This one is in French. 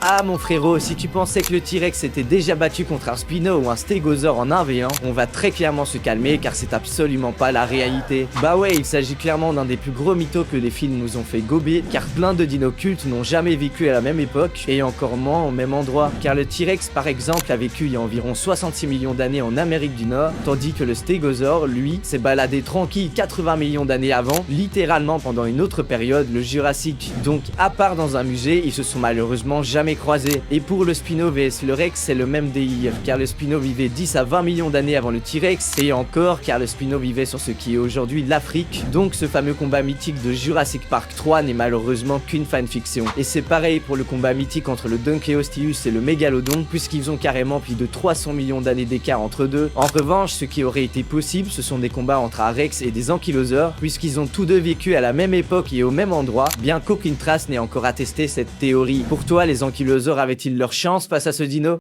Ah mon frérot, si tu pensais que le T-Rex s'était déjà battu contre un Spino ou un Stégosaure en 1v1, on va très clairement se calmer car c'est absolument pas la réalité. Bah ouais, il s'agit clairement d'un des plus gros mythos que les films nous ont fait gober, car plein de dinos cultes n'ont jamais vécu à la même époque et encore moins au même endroit. Car le T-Rex par exemple a vécu il y a environ 66 millions d'années en Amérique du Nord, tandis que le Stégosaure, lui, s'est baladé tranquille 80 millions d'années avant, littéralement pendant une autre période, le Jurassique. Donc à part dans un musée, ils se sont malheureusement jamais croisés. Et pour le Spino vs le Rex, c'est le même délire, car le Spino vivait 10 à 20 millions d'années avant le T-Rex, et encore car le Spino vivait sur ce qui est aujourd'hui l'Afrique, donc ce fameux combat mythique de Jurassic Park 3 n'est malheureusement qu'une fanfiction. Et c'est pareil pour le combat mythique entre le Dunkleosteus et le Mégalodon, puisqu'ils ont carrément plus de 300 millions d'années d'écart entre deux. En revanche, ce qui aurait été possible, ce sont des combats entre un Rex et des ankylosaures, puisqu'ils ont tous deux vécu à la même époque et au même endroit, bien qu'aucune trace n'ait encore attesté cette théorie. Pour toi, les ankylosaures avaient-ils leur chance face à ce dino?